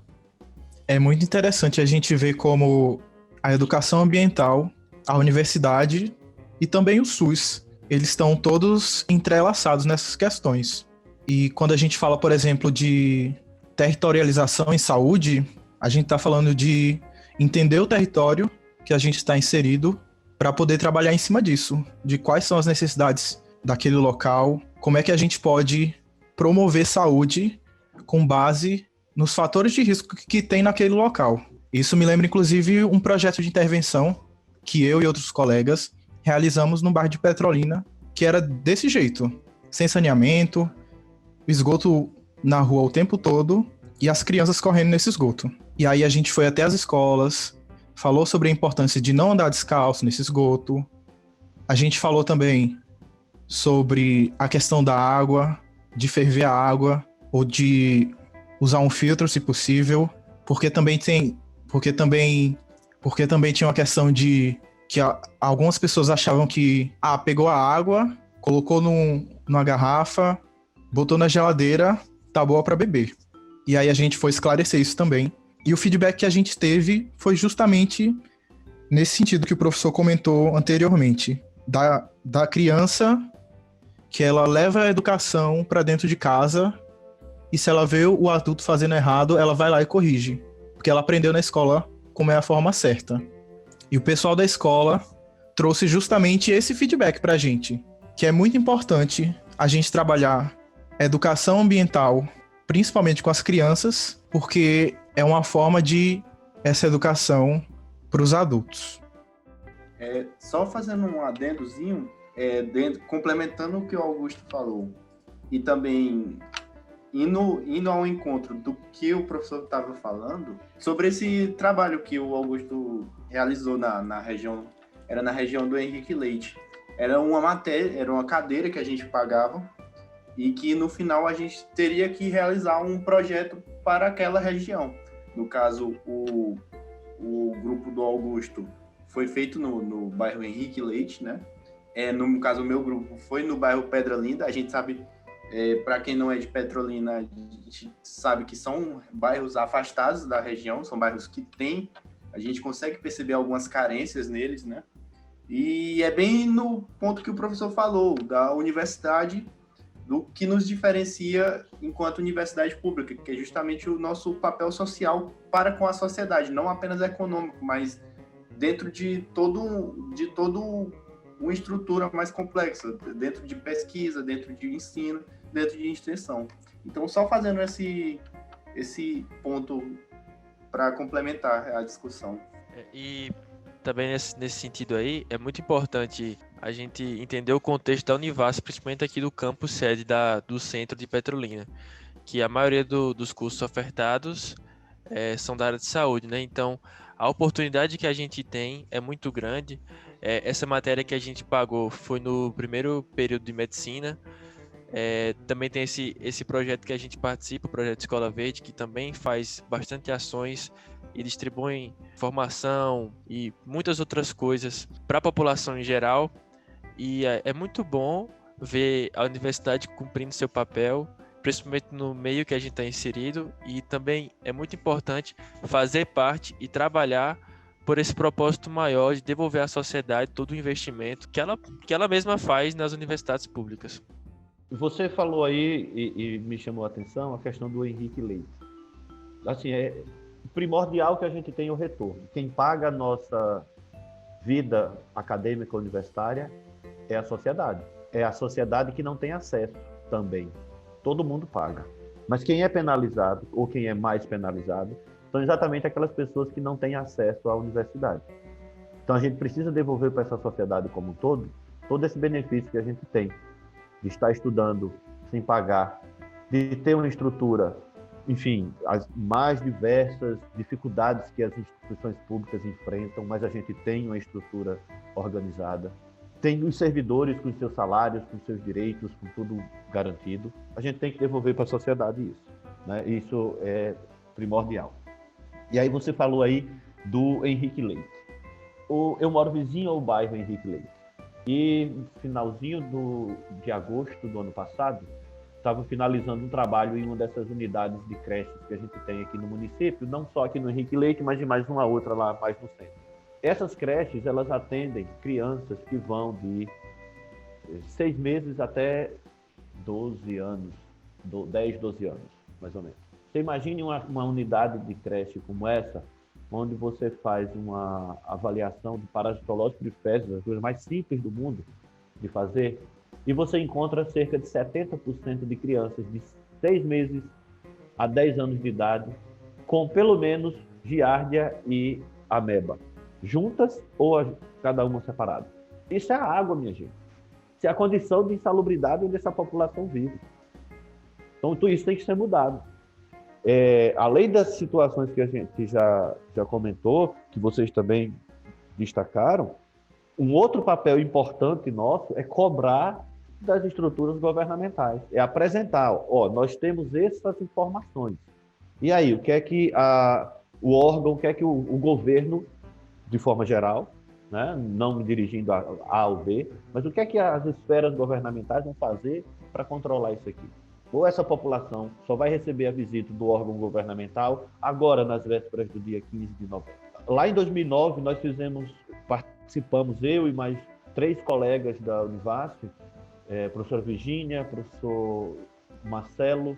É muito interessante a gente ver como a educação ambiental, a universidade e também o SUS, eles estão todos entrelaçados nessas questões. E quando a gente fala, por exemplo, de territorialização em saúde, a gente está falando de entender o território que a gente está inserido para poder trabalhar em cima disso, de quais são as necessidades daquele local, como é que a gente pode promover saúde com base nos fatores de risco que tem naquele local. Isso me lembra, inclusive, um projeto de intervenção que eu e outros colegas realizamos no bairro de Petrolina, que era desse jeito, sem saneamento, esgoto na rua o tempo todo e as crianças correndo nesse esgoto. E aí a gente foi até as escolas, falou sobre a importância de não andar descalço nesse esgoto. A gente falou também sobre a questão da água, de ferver a água ou de usar um filtro, se possível, porque também tinha uma questão de que algumas pessoas achavam que pegou a água, colocou numa garrafa, botou na geladeira, tá boa para beber. E aí a gente foi esclarecer isso também. E o feedback que a gente teve foi justamente nesse sentido que o professor comentou anteriormente, da criança, que ela leva a educação para dentro de casa e se ela vê o adulto fazendo errado, ela vai lá e corrige, porque ela aprendeu na escola como é a forma certa. E o pessoal da escola trouxe justamente esse feedback para a gente, que é muito importante a gente trabalhar educação ambiental, principalmente com as crianças, porque é uma forma de essa educação para os adultos. Só fazendo um adendozinho, complementando o que o Augusto falou, e também indo ao encontro do que o professor estava falando, sobre esse trabalho que o Augusto realizou na região, era na região do Henrique Leite. Era uma cadeira que a gente pagava e que no final a gente teria que realizar um projeto para aquela região. No caso, o grupo do Augusto foi feito no bairro Henrique Leite, né? No caso, o meu grupo foi no bairro Pedra Linda. A gente sabe, para quem não é de Petrolina, a gente sabe que são bairros afastados da região, são bairros que a gente consegue perceber algumas carências neles, né? E é bem no ponto que o professor falou, da universidade, do que nos diferencia enquanto universidade pública, que é justamente o nosso papel social para com a sociedade, não apenas econômico, mas dentro de todo uma estrutura mais complexa, dentro de pesquisa, dentro de ensino, dentro de extensão. Então, só fazendo esse ponto para complementar a discussão. E também nesse sentido aí, é muito importante a gente entender o contexto da Univasf, principalmente aqui do campus sede do centro de Petrolina, que a maioria dos cursos ofertados são da área de saúde, né? Então, a oportunidade que a gente tem é muito grande Essa matéria que a gente pagou foi no primeiro período de medicina. Também tem esse projeto que a gente participa, o projeto Escola Verde, que também faz bastante ações e distribui formação e muitas outras coisas para a população em geral. E é muito bom ver a universidade cumprindo seu papel, principalmente no meio que a gente está inserido, e também é muito importante fazer parte e trabalhar por esse propósito maior de devolver à sociedade todo o investimento que ela mesma faz nas universidades públicas. Você falou aí e me chamou a atenção a questão do Henrique Leite. Assim, é primordial que a gente tenha o retorno. Quem paga a nossa vida acadêmica universitária é a sociedade. É a sociedade que não tem acesso também. Todo mundo paga. Mas quem é penalizado, ou quem é mais penalizado, são exatamente aquelas pessoas que não têm acesso à universidade. Então a gente precisa devolver para essa sociedade como um todo esse benefício que a gente tem de estar estudando sem pagar, de ter uma estrutura, enfim, as mais diversas dificuldades que as instituições públicas enfrentam, mas a gente tem uma estrutura organizada. Tem os servidores com seus salários, com seus direitos, com tudo garantido. A gente tem que devolver para a sociedade isso, né? Isso é primordial. E aí você falou aí do Henrique Leite. Eu moro vizinho ao bairro Henrique Leite. E no finalzinho de agosto do ano passado, estava finalizando um trabalho em uma dessas unidades de creches que a gente tem aqui no município, não só aqui no Henrique Leite, mas de mais uma outra lá mais no centro. Essas creches, elas atendem crianças que vão de 6 meses até 12 anos, 10, 12 anos, mais ou menos. Você imagine uma unidade de creche como essa, onde você faz uma avaliação de parasitológico de fezes, as coisas mais simples do mundo de fazer, e você encontra cerca de 70% de crianças de 6 meses a 10 anos de idade com pelo menos giardia e ameba, juntas ou cada uma separada. Isso é a água, minha gente. Isso é a condição de insalubridade onde essa população vive. Então, tudo isso tem que ser mudado. Além das situações que a gente já comentou, que vocês também destacaram, um outro papel importante nosso é cobrar das estruturas governamentais, é apresentar, nós temos essas informações. E aí, o que é que o órgão, o que é que o governo, de forma geral, né, não me dirigindo a A ou B, mas o que é que as esferas governamentais vão fazer para controlar isso aqui? Ou essa população só vai receber a visita do órgão governamental agora, nas vésperas do dia 15 de novembro. Lá em 2009, nós participamos, eu e mais 3 colegas da Univasf, professora Virgínia, professor Marcelo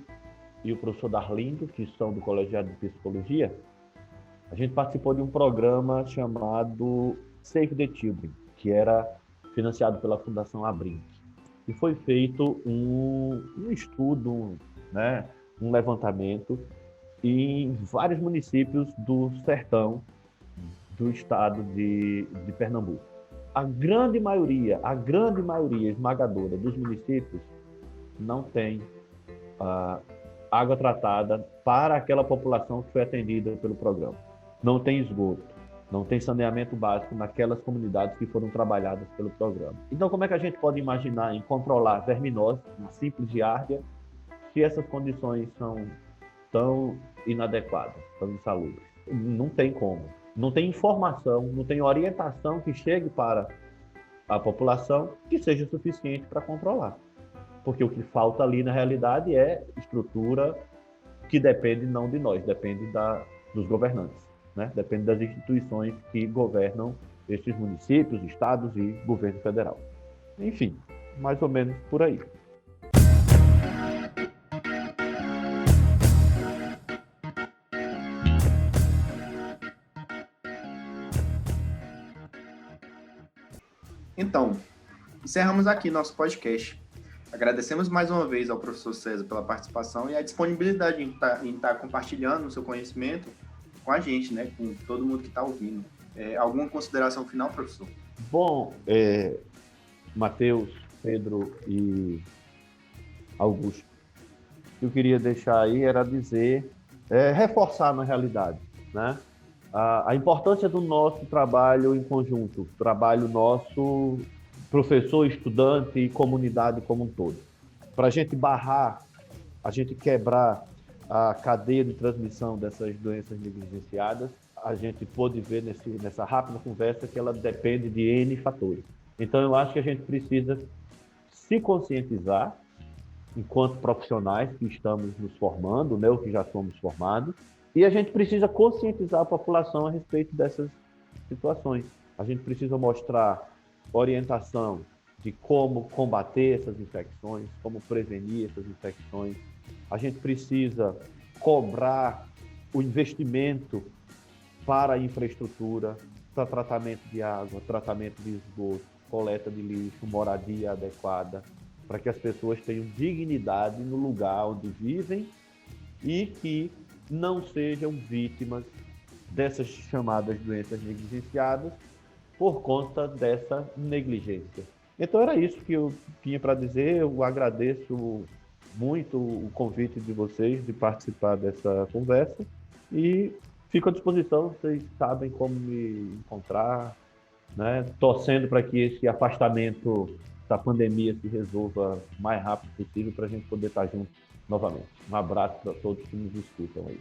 e o professor Darlindo, que são do Colegiado de Psicologia. A gente participou de um programa chamado Save the Children, que era financiado pela Fundação Abrinq. E foi feito um estudo, né, um levantamento em vários municípios do sertão do estado de Pernambuco. A grande maioria esmagadora dos municípios não tem água tratada para aquela população que foi atendida pelo programa. Não tem esgoto, não tem saneamento básico naquelas comunidades que foram trabalhadas pelo programa. Então, como é que a gente pode imaginar em controlar verminose, uma simples giardia, se essas condições são tão inadequadas, tão insalubres? Não tem como. Não tem informação, não tem orientação que chegue para a população que seja suficiente para controlar. Porque o que falta ali, na realidade, é estrutura que depende não de nós, depende dos governantes, né? Depende das instituições que governam esses municípios, estados e governo federal. Enfim, mais ou menos por aí. Então, encerramos aqui nosso podcast. Agradecemos mais uma vez ao professor César pela participação e a disponibilidade em estar compartilhando o seu conhecimento com a gente, né? Com todo mundo que está ouvindo. Alguma consideração final, professor? Bom, Matheus, Pedro e Augusto, o que eu queria deixar aí era dizer, reforçar na realidade, né? a importância do nosso trabalho em conjunto, trabalho nosso, professor, estudante e comunidade como um todo. Para a gente barrar, a gente quebrar a cadeia de transmissão dessas doenças negligenciadas, a gente pôde ver nessa rápida conversa que ela depende de N fatores. Então, eu acho que a gente precisa se conscientizar, enquanto profissionais que estamos nos formando, né, ou que já somos formados, e a gente precisa conscientizar a população a respeito dessas situações. A gente precisa mostrar orientação de como combater essas infecções, como prevenir essas infecções. A gente precisa cobrar o investimento para a infraestrutura, para tratamento de água, tratamento de esgoto, coleta de lixo, moradia adequada, para que as pessoas tenham dignidade no lugar onde vivem e que não sejam vítimas dessas chamadas doenças negligenciadas por conta dessa negligência. Então era isso que eu tinha para dizer. Eu agradeço muito o convite de vocês de participar dessa conversa e fico à disposição. Vocês sabem como me encontrar, né? Torcendo para que esse afastamento da pandemia se resolva o mais rápido possível para a gente poder estar junto novamente. Um abraço para todos que nos escutam aí.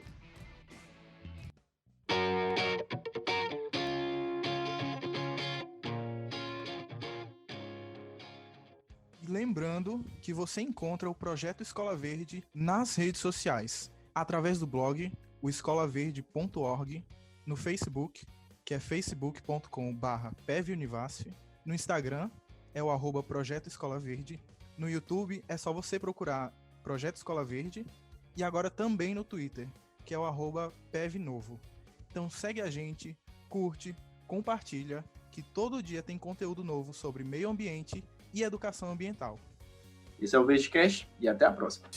Lembrando que você encontra o Projeto Escola Verde nas redes sociais, através do blog, o escolaverde.org, no Facebook, que é facebook.com/pevunivasf, no Instagram, é o @Projeto Escola Verde, no YouTube é só você procurar Projeto Escola Verde, e agora também no Twitter, que é o @PevNovo. Então segue a gente, curte, compartilha, que todo dia tem conteúdo novo sobre meio ambiente e educação ambiental. Esse é o VegeCast e até a próxima.